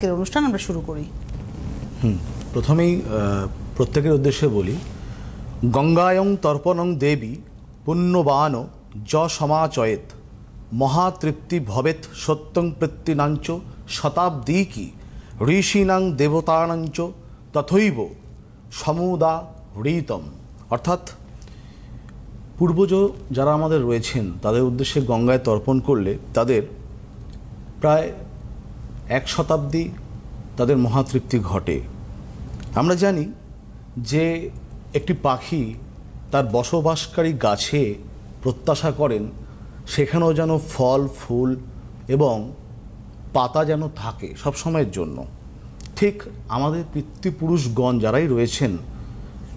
অনুষ্ঠান আমরা শুরু করি। প্রথমেই প্রত্যেকের উদ্দেশ্যে বলি, গঙ্গায়ং তর্পণং দেবী পুণ্যবান য সমাচয়েত মহাতৃপ্তি ভবেত সত্যং প্রত্যিনাঞ্চ শতাব্দী কি ঋষিনাং দেবতানাঞ্চ তথৈব সমুদা হৃতম। অর্থাৎ পূর্বজ যারা আমাদের রয়েছেন তাদের উদ্দেশ্যে গঙ্গায় তর্পণ করলে তাদের প্রায় 1 শতাব্দী তাদের মহাতৃপ্তি ঘটে। আমরা জানি যে একটি পাখি তার বসবাসকারী গাছে প্রত্যাশা করেন সেখানেও যেন ফল ফুল এবং পাতা যেন থাকে সব সময়ের জন্য। ঠিক আমাদের পিতৃপুরুষগণ যারাই রয়েছেন,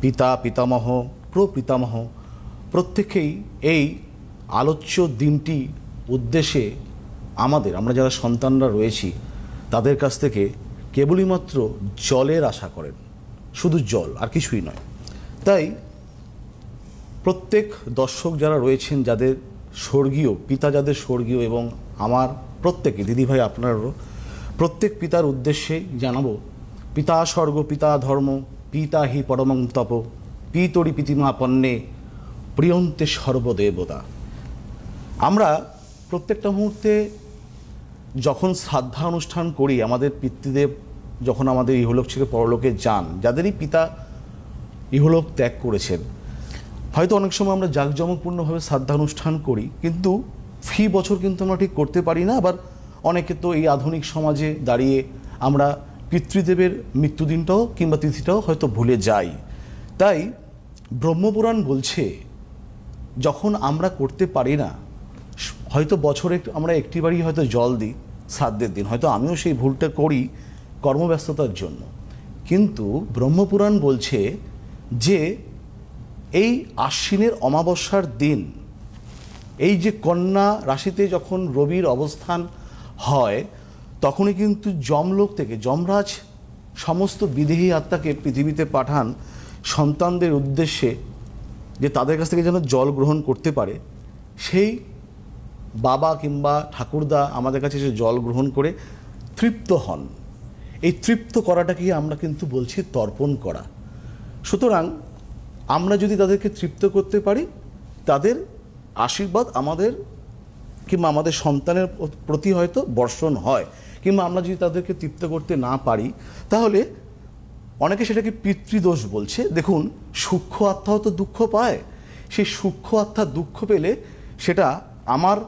পিতা পিতামহ প্রপিতামহ, প্রত্যেকেই এই আলোচ্য দিনটি উদ্দেশ্যে আমরা যারা সন্তানরা রয়েছি তাদের কাছ থেকে কেবলই মাত্র জলের আশা করেন, শুধু জল আর কিছুই নয়। তাই প্রত্যেক দর্শক যারা রয়েছেন, যাদের স্বর্গীয় পিতা, যাদের স্বর্গীয়, এবং আমার প্রত্যেকে দিদিভাই আপনারও প্রত্যেক পিতার উদ্দেশ্যে জানাবো, পিতা স্বর্গ পিতা ধর্ম পিতা হি পরমং তপ পিতরি পিতিমা পণ্যে প্রিয়ন্তে সর্বদেবতা। আমরা প্রত্যেকটা মুহূর্তে যখন শ্রাদ্ধা অনুষ্ঠান করি, আমাদের পিতৃদেব যখন আমাদের ইহলোক ছেড়ে পরলোকে যান, যাদেরই পিতা ইহলোক ত্যাগ করেছেন, হয়তো অনেক সময় আমরা জাঁকজমকপূর্ণভাবে শ্রাদ্ধা অনুষ্ঠান করি, কিন্তু ফি বছর কিন্তু আমরা ঠিক করতে পারি না। আবার অনেকে তো এই আধুনিক সমাজে দাঁড়িয়ে আমরা পিতৃদেবের মৃত্যুদিনটাও কিংবা তিথিটাও হয়তো ভুলে যাই। তাই ব্রহ্মপুরাণ বলছে, যখন আমরা করতে পারি না, হয়তো বছরে আমরা একটিবারই হয়তো জল দিই শ্রাদ্ধের দিন, হয়তো আমিও সেই ভুলটা করি কর্মব্যস্ততার জন্য, কিন্তু ব্রহ্মপুরাণ বলছে যে এই আশ্বিনের অমাবস্যার দিন, এই যে কন্যা রাশিতে যখন রবির অবস্থান হয়, তখনই কিন্তু যমলোক থেকে যমরাজ সমস্ত বিদেহী আত্মাকে পৃথিবীতে পাঠান সন্তানদের উদ্দেশ্যে, যে তাদের কাছ থেকে যেন জল গ্রহণ করতে পারে। সেই বাবা কিংবা ঠাকুরদা আমাদের কাছে এসে জল গ্রহণ করে তৃপ্ত হন। এই তৃপ্ত করাটাকেই আমরা কিন্তু বলছি তর্পণ করা। সুতরাং আমরা যদি তাদেরকে তৃপ্ত করতে পারি, তাদের আশীর্বাদ আমাদের কিংবা আমাদের সন্তানের প্রতি হয়তো বর্ষণ হয়, কিংবা আমরা যদি তাদেরকে তৃপ্ত করতে না পারি, তাহলে অনেকে সেটাকে পিতৃদোষ বলছে। দেখুন, সূক্ষ্ম আত্মাও তো দুঃখ পায়। সেই সূক্ষ্ম আত্মা দুঃখ পেলে সেটা আমার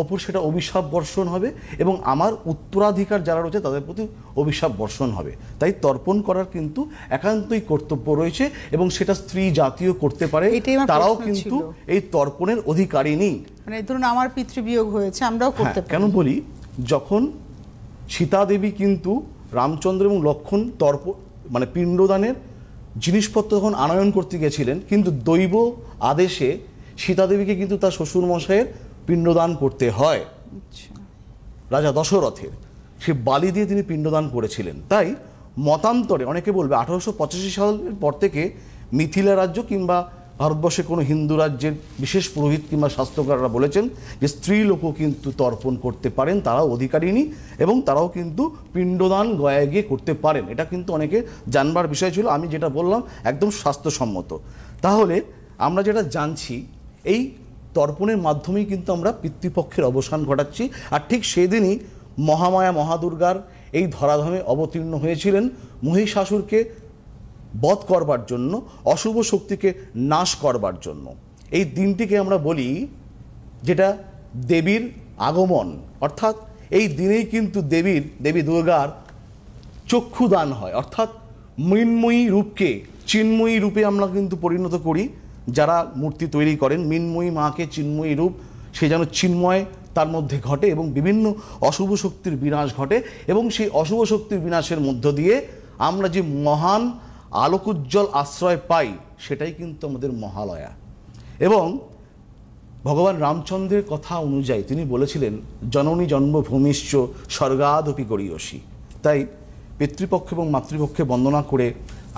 ওপর সেটা অভিশাপ বর্ষণ হবে, এবং আমার উত্তরাধিকার যারা রয়েছে তাদের প্রতি অভিশাপ বর্ষণ হবে। তাই তর্পণ করার কিন্তু একান্তই কর্তব্য রয়েছে, এবং সেটা স্ত্রী জাতীয় করতে পারে, তারাও কিন্তু এই তর্পণের অধিকারিণী। মানে ধরুন আমার পিতৃবিয়োগ হয়েছে, আমরাও করতে পারি। কেন বলি, যখন সীতা দেবী কিন্তু রামচন্দ্র এবং লক্ষ্মণ মানে পিণ্ডদানের জিনিসপত্র যখন আনয়ন করতে গেছিলেন, কিন্তু দৈব আদেশে সীতা দেবীকে কিন্তু তার শ্বশুরমশাইয়ের পিণ্ডদান করতে হয়। রাজা দশরথের সে বালি দিয়ে তিনি পিণ্ডদান করেছিলেন। তাই মতান্তরে অনেকে বলবে 1885 সালের পর থেকে মিথিলা রাজ্য কিংবা ভারতবর্ষে কোনো হিন্দু রাজ্যের বিশেষ পুরোহিত কিংবা শাস্ত্রকাররা বলেছেন যে স্ত্রী লোকও কিন্তু তর্পণ করতে পারেন, তারাও অধিকারিণী, এবং তারাও কিন্তু পিণ্ডদান গয়া গিয়ে করতে পারেন। এটা কিন্তু অনেকে জানবার বিষয় ছিল। আমি যেটা বললাম একদম স্বাস্থ্যসম্মত। তাহলে আমরা যেটা জানছি, এই তর্পণের মাধ্যমেই কিন্তু আমরা পিতৃপক্ষের অবসান ঘটাচ্ছি। আর ঠিক সেদিনই মহামায়া মহাদুর্গার এই ধরাধামে অবতীর্ণ হয়েছিলেন মহিষাসুরকে বধ করবার জন্য, অশুভ শক্তিকে নাশ করবার জন্য। এই দিনটিকে আমরা বলি যেটা দেবীর আগমন, অর্থাৎ এই দিনেই কিন্তু দেবী দুর্গার চক্ষুদান হয়, অর্থাৎ মৃন্ময়ী রূপকে চিন্ময়ী রূপে আমরা কিন্তু পরিণত করি। যারা মূর্তি তৈরি করেন, মৃন্ময়ী মাকে চিন্ময়ী রূপ, সে যেন চিন্ময় তার মধ্যে ঘটে এবং বিভিন্ন অশুভ শক্তির বিনাশ ঘটে, এবং সেই অশুভ শক্তির বিনাশের মধ্য দিয়ে আমরা যে মহান আলোকোজ্জ্বল আশ্রয় পাই, সেটাই কিন্তু আমাদের মহালয়া। এবং ভগবান রামচন্দ্রের কথা অনুযায়ী তিনি বলেছিলেন, জননী জন্মভূমিশ্চ স্বর্গাদপি গরীয়সী। তাই পিতৃপক্ষ এবং মাতৃপক্ষে বন্দনা করে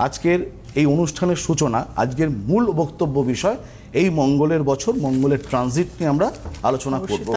আজকের এই অনুষ্ঠানের সূচনা, আজকের মূল বক্তব্য বিষয় এই মঙ্গলের বছর, মঙ্গলের ট্রানজিট নিয়ে আমরা আলোচনা করব।